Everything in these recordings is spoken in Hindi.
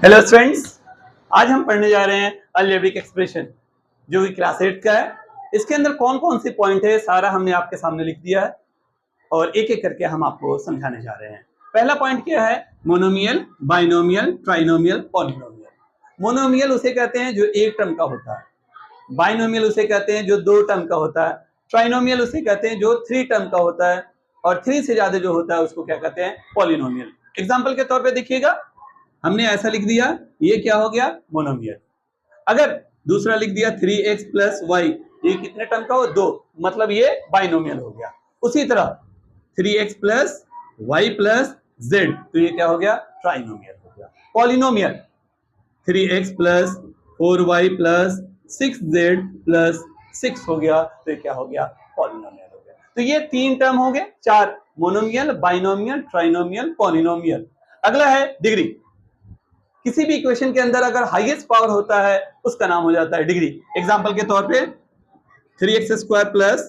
हेलो स्टूडेंट्स, आज हम पढ़ने जा रहे हैं अलजेब्रिक एक्सप्रेशन जो कि क्लास 8 का है। इसके अंदर कौन कौन से पॉइंट है सारा हमने आपके सामने लिख दिया है और एक एक करके हम आपको समझाने जा रहे हैं। पहला पॉइंट क्या है? Monomial, binomial, trinomial, polynomial. Monomial उसे कहते हैं जो एक टर्म का होता है, बाइनोमियल उसे कहते हैं जो दो टर्म का होता है, ट्राइनोमियल उसे कहते हैं जो 3 टर्म का होता है और 3 से ज्यादा जो होता है उसको क्या कहते हैं? पॉलिनोमियल। एग्जाम्पल के तौर पर देखिएगा, हमने ऐसा लिख दिया, ये क्या हो गया? मोनोमियल। अगर दूसरा लिख दिया 3x प्लस वाई, ये कितने टर्म का हो? 2, मतलब ये बाइनोमियल हो गया। उसी तरह 3x plus Y plus Z, तो ये क्या हो गया? ट्राइनोमियल हो गया। Polynomial 3x plus 4y plus 6z plus 6 हो गया, तो ये क्या हो गया? पॉलिनोमियल हो गया। तो ये 3 टर्म हो गए, 4, मोनोमियल, बाइनोमियल, ट्राइनोमियल, पॉलिनोमियल। अगला है डिग्री। किसी भी इक्वेशन के अंदर अगर हाईएस्ट पावर होता है उसका नाम हो जाता है डिग्री। एग्जांपल के तौर पे 3x square plus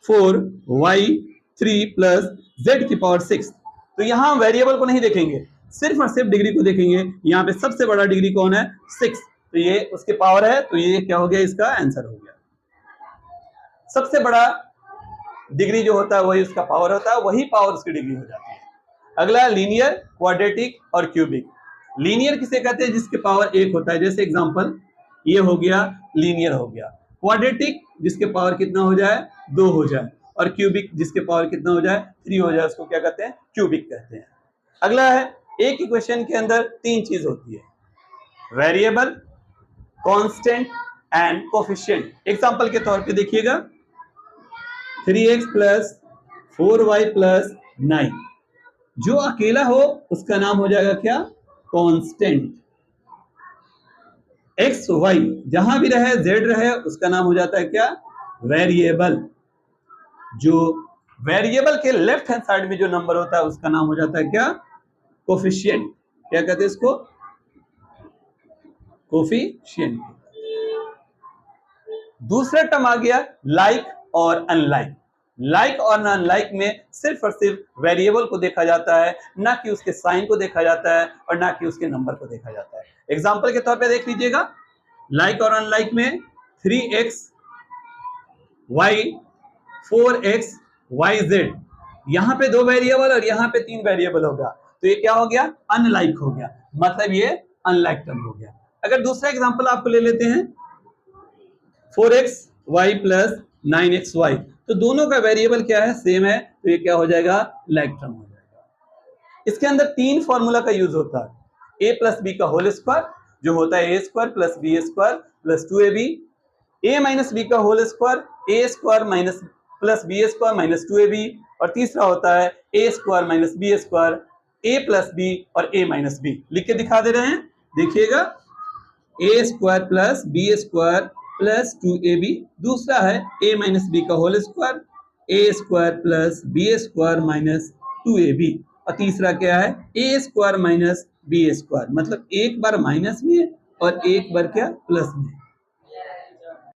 4y3 plus z की पावर 6। तो यहां हम वेरिएबल को नहीं देखेंगे, सिर्फ और सिर्फ डिग्री को देखेंगे। यहाँ पे सबसे बड़ा डिग्री कौन है? 6, तो ये उसके पावर है, तो ये क्या हो गया? इसका आंसर हो गया। सबसे बड़ा डिग्री जो होता है वही उसका पावर होता है, वही पावर उसकी डिग्री हो जाती है। अगला लीनियर, क्वाड्रेटिक और क्यूबिक। लीनियर किसे कहते हैं? जिसके पावर 1 होता है, जैसे एग्जांपल ये हो गया, लीनियर हो गया। क्वाड्रेटिक जिसके पावर कितना हो जाए? 2 हो जाए। और क्यूबिक जिसके पावर कितना हो जाए? 3 हो जाए, उसको क्या कहते हैं? क्यूबिक कहते हैं। अगला है, एक इक्वेशन के अंदर 3 चीज होती है, variable, constant and coefficient. Example के तौर पे देखिएगा, 3x प्लस 4y प्लस 9, जो अकेला हो उसका नाम हो जाएगा क्या? कांस्टेंट। एक्स वाई जहां भी रहे, जेड रहे, उसका नाम हो जाता है क्या? वेरिएबल। जो वेरिएबल के लेफ्ट हैंड साइड में जो नंबर होता है उसका नाम हो जाता है क्या? कोफिशिएंट। क्या कहते हैं इसको? कोफिशिएंट। दूसरा टर्म आ गया लाइक और अनलाइक। लाइक और अनलाइक में सिर्फ और सिर्फ वेरिएबल को देखा जाता है, ना कि उसके साइन को देखा जाता है और ना कि उसके नंबर को देखा जाता है। एग्जांपल के तौर पे देख लीजिएगा, लाइक और अनलाइक में 3x y 4x y z, यहां पे 2 वेरिएबल और यहां पे 3 वेरिएबल होगा, तो ये क्या हो गया? अनलाइक हो गया, मतलब ये अनलाइक टर्म हो गया। अगर दूसरा एग्जांपल आपको ले लेते हैं, 4x y plus 9x y, तो दोनों का वेरिएबल क्या है? सेम है, तो ये क्या हो जाएगा? लाइक टर्म हो जाएगा। इसके अंदर 3 फॉर्मूला का यूज होता है, a प्लस बी का होल स्क्वायर, जो होता है a square plus b square plus 2ab, a minus b का whole square, a square minus plus b square minus 2ab, और तीसरा होता है a square minus b square, a plus b और a माइनस बी। लिख के दिखा दे रहे हैं, देखिएगा, a square plus b square plus 2ab, दूसरा है a माइनस बी का whole square, a square plus b square minus 2ab, और तीसरा क्या है? a square minus b square, मतलब एक बार माइनस में और एक बार क्या? प्लस में।